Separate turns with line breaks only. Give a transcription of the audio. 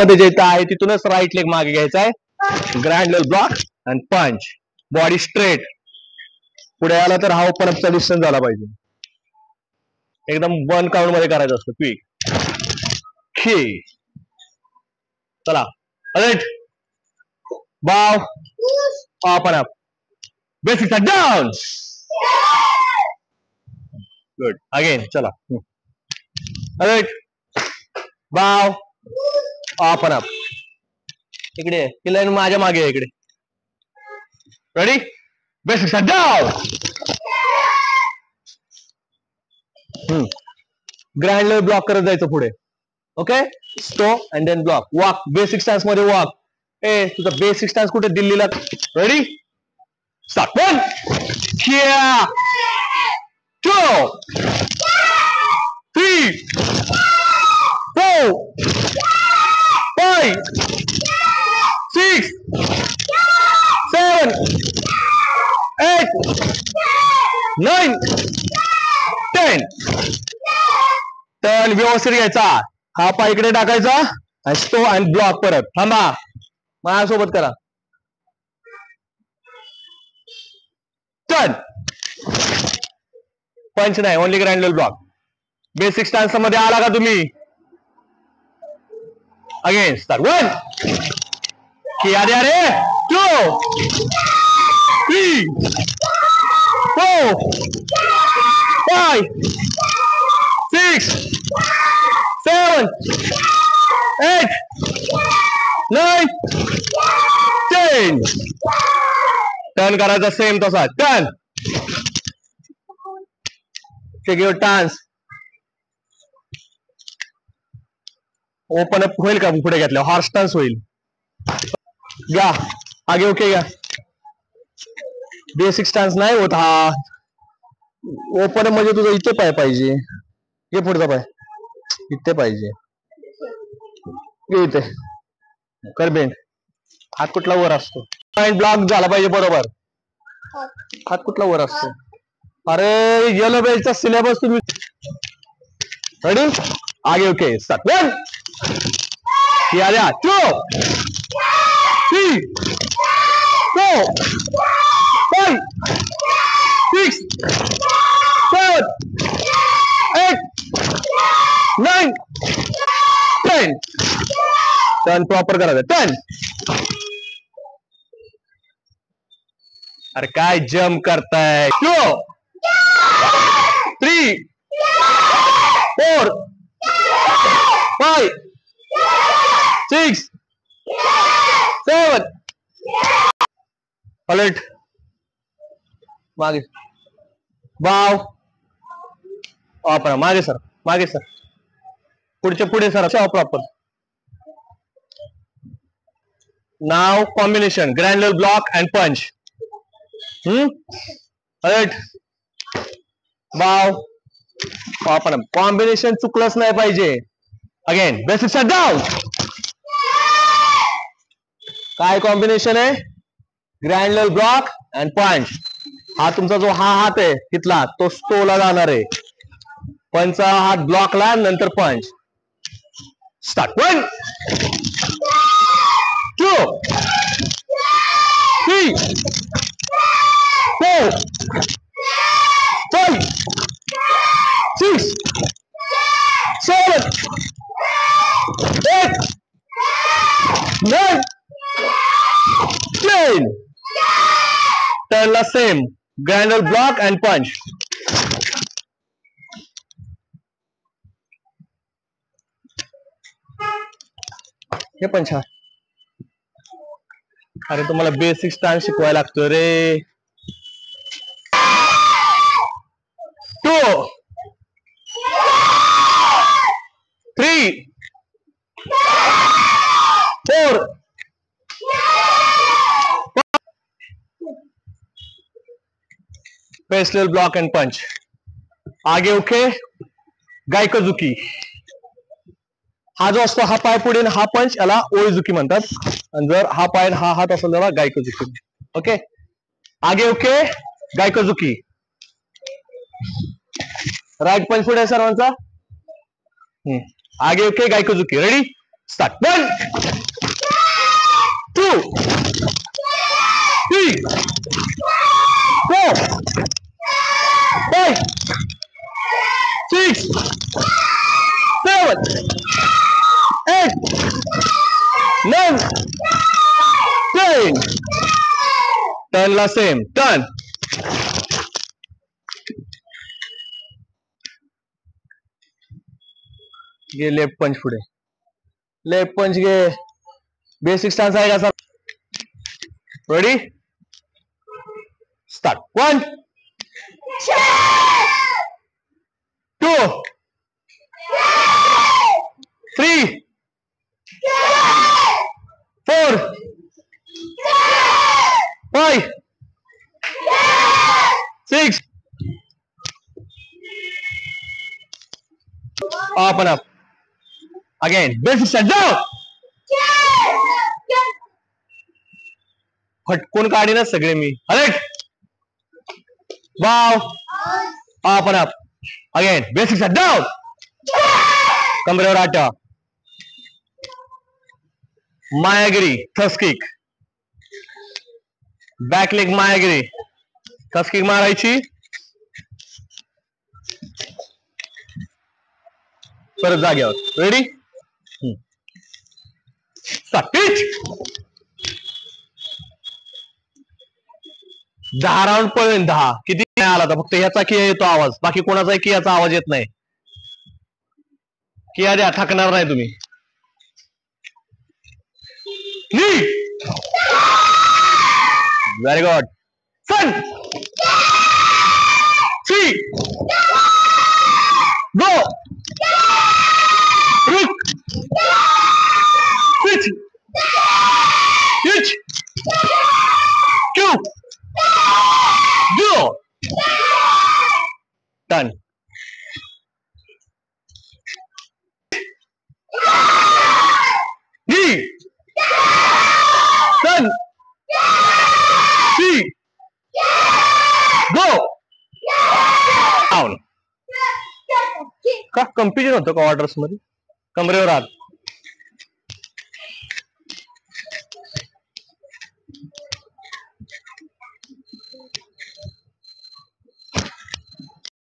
मध्ये जे आहे तिथूनच राईट लेग मागे घ्यायचा आहे. Grand level block and punch. Body straight. पुढे आला तर हा ओपन अपचा डिस्टन्स झाला पाहिजे. एकदम 1 काउंट मध्ये करायचं असतं. क्विक. चला अलर्ट. बाव. Open up. Basic down. Good. Again चला. अलर्ट. बाव. Open up. इकडे ही लाईन माझ्या मागे आहे. इकडे ready. Basic down. Ground level block करत जायचं पुढे. Okay. Stow and then block. Walk. Basic stance मध्ये वॉक. तुझा बेसिक स्टॅन्स कुठे दिल्लीला. रेडी. स्टार्ट. 1 2 3 4 5 6 7 8 9 10. टर्न व्यवस्थित घ्यायचा. हा पाय इकडे टाकायचा. Stow and block. परत थांबा. माझ्यासोबत करा. टर्न. पंच नाही. Only ground level block. Basic stance मध्ये आला का तुम्ही. Again start. 1 अरे 2 3 4 5 6 7 8 9 10. टर्न करायचा सेम तसा. Turn. Check your stance. Open up होईल का पुढे घेतल्या. हॉर्स टान्स होईल. घ्या आगे. ओके घ्या. बेसिक स्टान्स नाही होत हा. ओपन अप म्हणजे तुझा इथे पाय पाहिजे. हे पुढचा पाय इथे पाहिजे. इथे कर बेंड. हात कुठला वर असतो. पॉइंट ब्लॉक झाला पाहिजे बरोबर. हात कुठला वर असतो. अरे येलो बेल्टचा सिलेबस तुम्ही. रेडी. आगे. Okay start. 1 2 3 4 5 6 7 8 9 10. टर्न प्रॉपर करायचं. टर्न. अरे काय जम्प करताय. 2 3 4 5 6 7. अलर्ट. मागे. बाव. ओपन. मागे सर. मागे सर. पुढचे पुढे सर. प्रॉपर. नाव combination. Grand level block and punch. Alert. बाव. ओपन. कॉम्बिनेशन चुकलंच नाही पाहिजे. Again basic shut down. काय कॉम्बिनेशन आहे. Grand level block and punch. हा तुमचा जो हा हात आहे तिथला तो स्टोला जाणार आहे. पंचचा हात ब्लॉकला नंतर पंच. स्टार्ट. 1 2 3 4 5 6 7 8 9 10. टर्नला same. Ground level block and punch. हे पंच. हा अरे तुम्हाला बेसिक स्टान्स शिकवायला लागतो रे. 2 3 4 बेस लेवल ब्लॉक अँड पंच. आगे. ओके. गायकोजुकी. हा जो असतो हा पाय पुढे हा पंच याला ओळीजुकी म्हणतात. आणि जर हा पाय हा हात असेल त्याला गायकोजुकी. ओके. आगे. ओके. गायकोजुकी. राईट पंच पुढे सर्वांचा. आगे. ओके. गायकोजुकी. रेडी. Start. 1, 2, 3, 4, 5, 6, 7, 8, 9, 10. Turn ला same. Turn. घे लेफ्ट पंच पुढे. लेफ्ट पंच घे. बेसिक स्टान्स आहे का? Ready? Start. 1, 2, 3, 4, 5, 6. Up and up. Again. Basic start. Down. फटकून काढीनच सगळे मी. Alert. Bow. Up and up. Again. Basic start. Down. कमरेवर आटा. मायागिरी. Thrust kick. बॅक लेग मायागिरी. थ्रस्ट किक मारायची. परत जाग्यावर. रेडी? स्टार्ट. पिच. 10 राऊंड पळेल. 10. किती आला तर फक्त ह्याचा किया येतो आवाज. बाकी कोणाचाही कियाचा आवाज येत नाही. किया द्या. थकणार नाही तुम्ही. Very good. सन. 3. गो. रुक. Pitch. Pitch. 2. Go. Done. Knee. Done. 3. Go. Down. का कन्फ्युजन होतं का ऑर्डर्स मध्ये? कमरेवर हात.